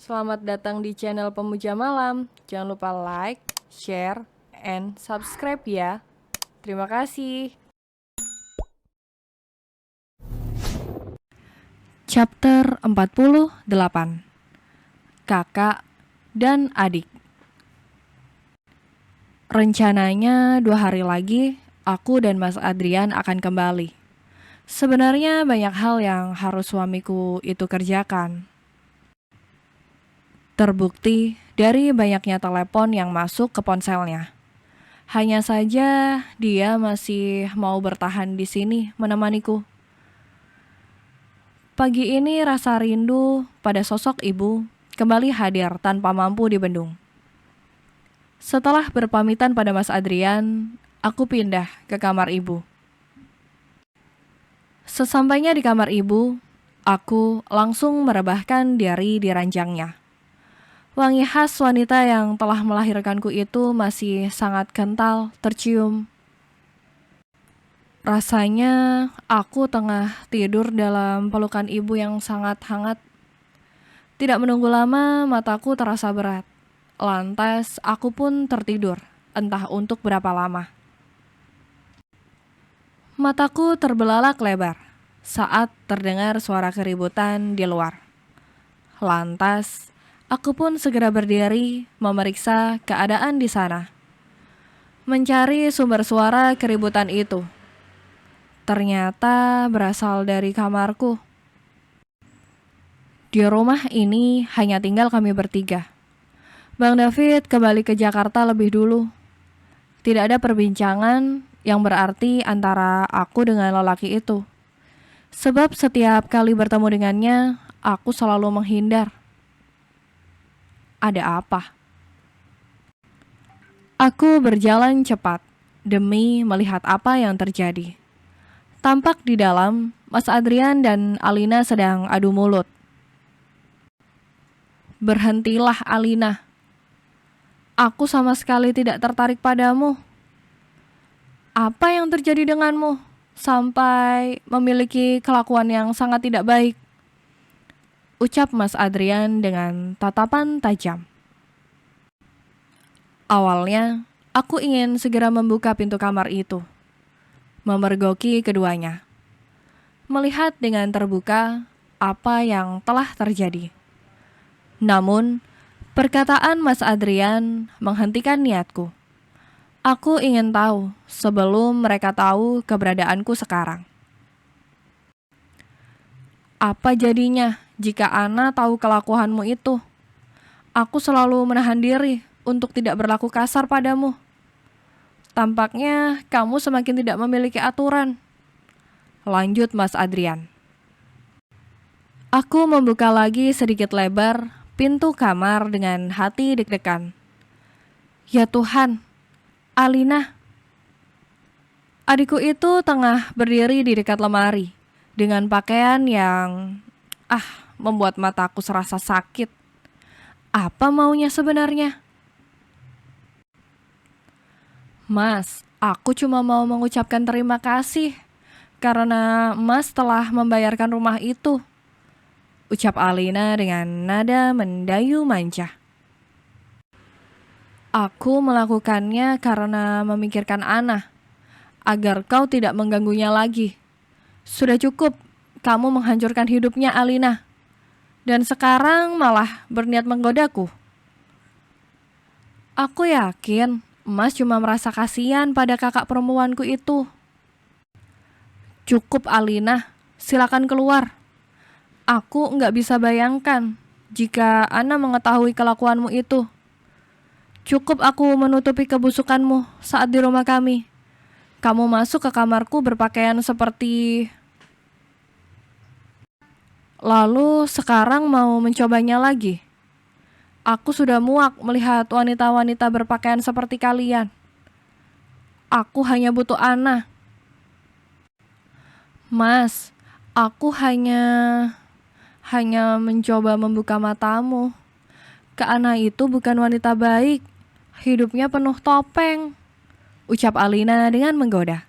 Selamat datang di channel Pemuja Malam. Jangan lupa like, share, and subscribe ya. Terima kasih. Chapter 48. Kakak dan adik. Rencananya 2 hari lagi, aku dan Mas Adrian akan kembali. Sebenarnya banyak hal yang harus suamiku itu kerjakan. Terbukti dari banyaknya telepon yang masuk ke ponselnya. Hanya saja dia masih mau bertahan di sini menemaniku. Pagi ini rasa rindu pada sosok ibu kembali hadir tanpa mampu dibendung. Setelah berpamitan pada Mas Adrian, aku pindah ke kamar ibu. Sesampainya di kamar ibu, aku langsung merebahkan diari di ranjangnya. Wangi khas wanita yang telah melahirkanku itu masih sangat kental tercium. Rasanya aku tengah tidur dalam pelukan ibu yang sangat hangat. Tidak menunggu lama, mataku terasa berat. Lantas aku pun tertidur, entah untuk berapa lama. Mataku terbelalak lebar saat terdengar suara keributan di luar. Lantas aku pun segera berdiri memeriksa keadaan di sana, mencari sumber suara keributan itu. Ternyata berasal dari kamarku. Di rumah ini hanya tinggal kami bertiga. Bang David kembali ke Jakarta lebih dulu. Tidak ada perbincangan yang berarti antara aku dengan lelaki itu. Sebab setiap kali bertemu dengannya, aku selalu menghindar. Ada apa? Aku berjalan cepat demi melihat apa yang terjadi. Tampak di dalam, Mas Adrian dan Alina sedang adu mulut. Berhentilah Alina. Aku sama sekali tidak tertarik padamu. Apa yang terjadi denganmu sampai memiliki kelakuan yang sangat tidak baik? Ucap Mas Adrian dengan tatapan tajam. Awalnya, aku ingin segera membuka pintu kamar itu, memergoki keduanya, melihat dengan terbuka apa yang telah terjadi. Namun, perkataan Mas Adrian menghentikan niatku. Aku ingin tahu sebelum mereka tahu keberadaanku sekarang. Apa jadinya jika Ana tahu kelakuanmu itu? Aku selalu menahan diri untuk tidak berlaku kasar padamu. Tampaknya kamu semakin tidak memiliki aturan. Lanjut Mas Adrian. Aku membuka lagi sedikit lebar pintu kamar dengan hati deg-degan. Ya Tuhan, Alina. Adikku itu tengah berdiri di dekat lemari dengan pakaian yang membuat mataku serasa sakit. Apa maunya sebenarnya? Mas, aku cuma mau mengucapkan terima kasih karena Mas telah membayarkan rumah itu. Ucap Alina dengan nada mendayu manja. Aku melakukannya karena memikirkan Ana, agar kau tidak mengganggunya lagi. Sudah cukup kamu menghancurkan hidupnya Alina, dan sekarang malah berniat menggodaku. Aku yakin Mas cuma merasa kasihan pada kakak perempuanku itu. Cukup Alina, silakan keluar. Aku nggak bisa bayangkan jika Ana mengetahui kelakuanmu itu. Cukup aku menutupi kebusukanmu saat di rumah kami. Kamu masuk ke kamarku berpakaian seperti... Lalu sekarang mau mencobanya lagi. Aku sudah muak melihat wanita-wanita berpakaian seperti kalian. Aku hanya butuh Ana. Mas, aku hanya mencoba membuka matamu. Kak Ana itu bukan wanita baik. Hidupnya penuh topeng. Ucap Alina dengan menggoda.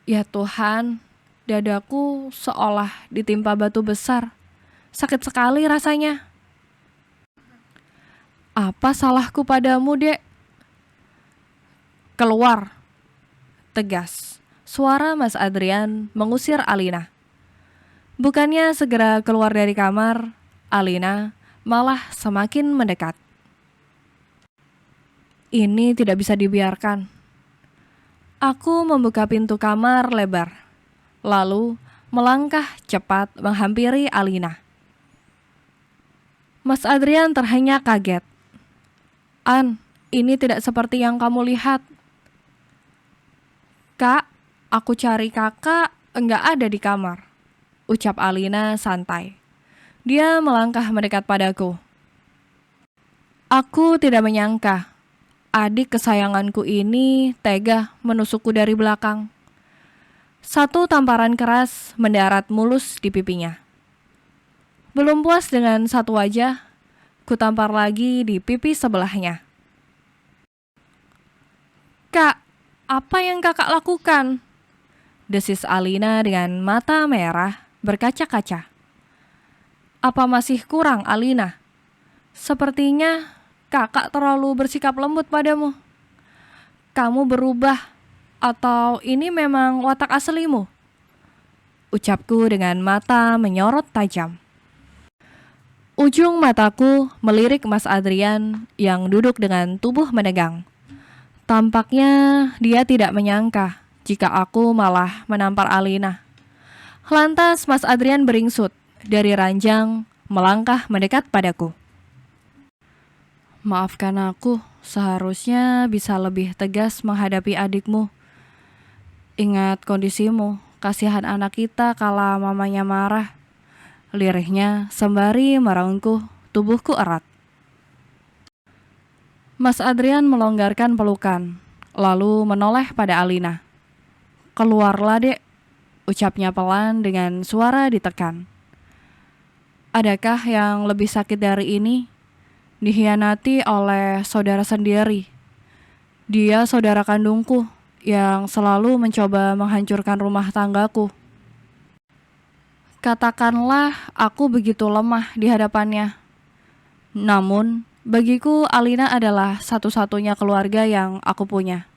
Ya Tuhan, dadaku seolah ditimpa batu besar. Sakit sekali rasanya. Apa salahku padamu, Dek? Keluar, tegas. Suara Mas Adrian mengusir Alina. Bukannya segera keluar dari kamar, Alina malah semakin mendekat. Ini tidak bisa dibiarkan. Aku membuka pintu kamar lebar, lalu melangkah cepat menghampiri Alina. Mas Adrian terhenyak kaget. An, ini tidak seperti yang kamu lihat. Kak, aku cari kakak, enggak ada di kamar, ucap Alina santai. Dia melangkah mendekat padaku. Aku tidak menyangka adik kesayanganku ini tega menusukku dari belakang. Satu tamparan keras mendarat mulus di pipinya. Belum puas dengan satu wajah, ku tampar lagi di pipi sebelahnya. Kak, apa yang kakak lakukan? Desis Alina dengan mata merah berkaca-kaca. Apa masih kurang, Alina? Sepertinya kakak terlalu bersikap lembut padamu. Kamu berubah, atau ini memang watak aslimu? Ucapku dengan mata menyorot tajam. Ujung mataku melirik Mas Adrian yang duduk dengan tubuh menegang. Tampaknya dia tidak menyangka jika aku malah menampar Alina. Lantas Mas Adrian beringsut dari ranjang melangkah mendekat padaku. Maafkan aku, seharusnya bisa lebih tegas menghadapi adikmu. Ingat kondisimu, kasihan anak kita kala mamanya marah. Lirihnya sembari merengkuh tubuhku erat. Mas Adrian melonggarkan pelukan, lalu menoleh pada Alina. Keluarlah, Dek, ucapnya pelan dengan suara ditekan. Adakah yang lebih sakit dari ini? Dikhianati oleh saudara sendiri. Dia saudara kandungku yang selalu mencoba menghancurkan rumah tanggaku. Katakanlah aku begitu lemah di hadapannya. Namun, bagiku Alina adalah satu-satunya keluarga yang aku punya.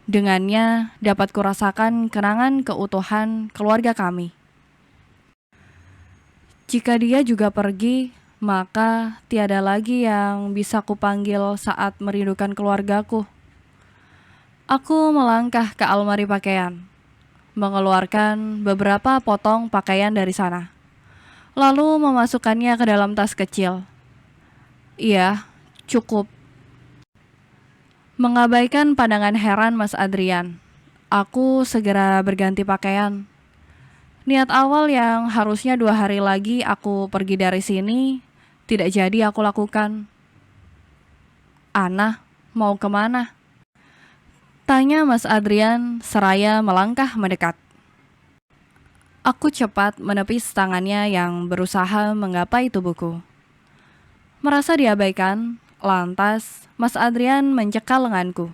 Dengannya dapat kurasakan kenangan keutuhan keluarga kami. Jika dia juga pergi, maka tiada lagi yang bisa kupanggil saat merindukan keluargaku. Aku melangkah ke almari pakaian, mengeluarkan beberapa potong pakaian dari sana, lalu memasukkannya ke dalam tas kecil. Iya, cukup. Mengabaikan pandangan heran Mas Adrian, aku segera berganti pakaian. Niat awal yang harusnya 2 hari lagi aku pergi dari sini, tidak jadi aku lakukan. Ana, mau kemana? Tanya Mas Adrian seraya melangkah mendekat. Aku cepat menepis tangannya yang berusaha menggapai tubuhku. Merasa diabaikan, lantas Mas Adrian mencekal lenganku.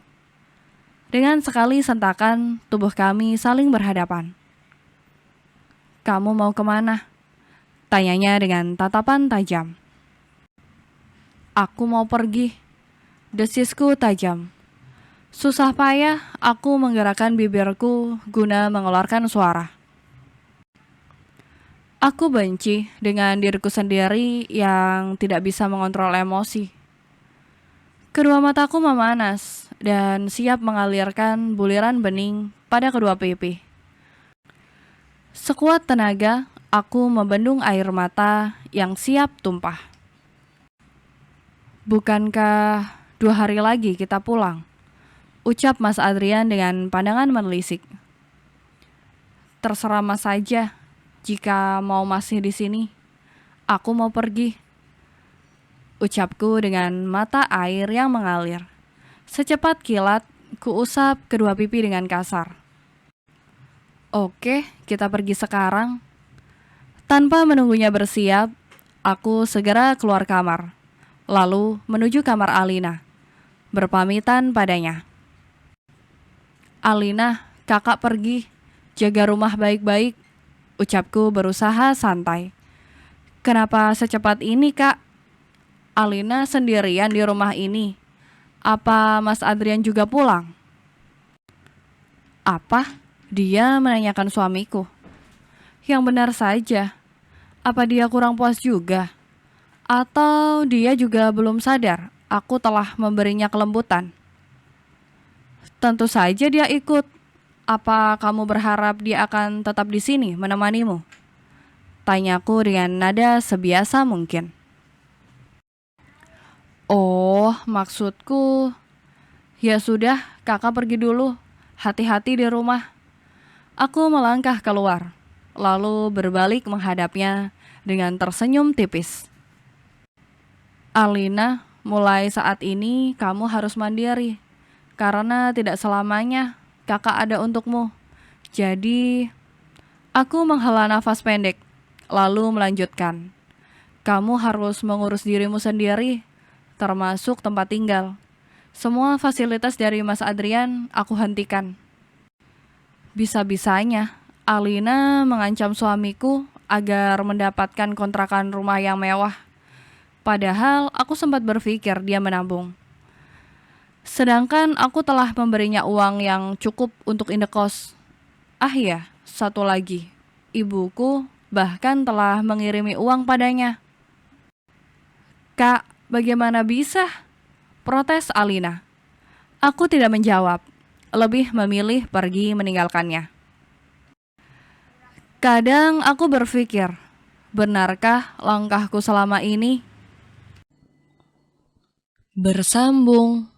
Dengan sekali sentakan, tubuh kami saling berhadapan. Kamu mau kemana? Tanyanya dengan tatapan tajam. Aku mau pergi. Desisku tajam. Susah payah aku menggerakkan bibirku guna mengeluarkan suara. Aku benci dengan diriku sendiri yang tidak bisa mengontrol emosi. Kedua mataku memanas dan siap mengalirkan buliran bening pada kedua pipi. Sekuat tenaga, aku membendung air mata yang siap tumpah. Bukankah 2 hari lagi kita pulang? Ucap Mas Adrian dengan pandangan menelisik. Terserah Mas saja. Jika mau masih di sini, aku mau pergi. Ucapku dengan mata air yang mengalir. Secepat kilat, kuusap kedua pipi dengan kasar. Oke, kita pergi sekarang. Tanpa menunggunya bersiap, aku segera keluar kamar, lalu menuju kamar Alina, berpamitan padanya. Alina, kakak pergi, jaga rumah baik-baik. Ucapku berusaha santai. Kenapa secepat ini, Kak? Alina sendirian di rumah ini. Apa Mas Adrian juga pulang? Apa? Dia menanyakan suamiku. Yang benar saja. Apa dia kurang puas juga? Atau dia juga belum sadar aku telah memberinya kelembutan? Tentu saja dia ikut. Apa kamu berharap dia akan tetap di sini menemanimu? Tanyaku dengan nada sebiasa mungkin. Oh, maksudku, ya sudah, kakak pergi dulu. Hati-hati di rumah. Aku melangkah keluar, lalu berbalik menghadapnya dengan tersenyum tipis. Alina, mulai saat ini kamu harus mandiri, karena tidak selamanya kakak ada untukmu. Jadi, aku menghela nafas pendek, lalu melanjutkan. Kamu harus mengurus dirimu sendiri, termasuk tempat tinggal. Semua fasilitas dari Mas Adrian aku hentikan. Bisa-bisanya, Alina mengancam suamiku agar mendapatkan kontrakan rumah yang mewah. Padahal aku sempat berpikir dia menabung. Sedangkan aku telah memberinya uang yang cukup untuk indekos. Ah ya, satu lagi. Ibuku bahkan telah mengirimi uang padanya. Kak, bagaimana bisa? Protes Alina. Aku tidak menjawab, lebih memilih pergi meninggalkannya. Kadang aku berpikir, benarkah langkahku selama ini? Bersambung.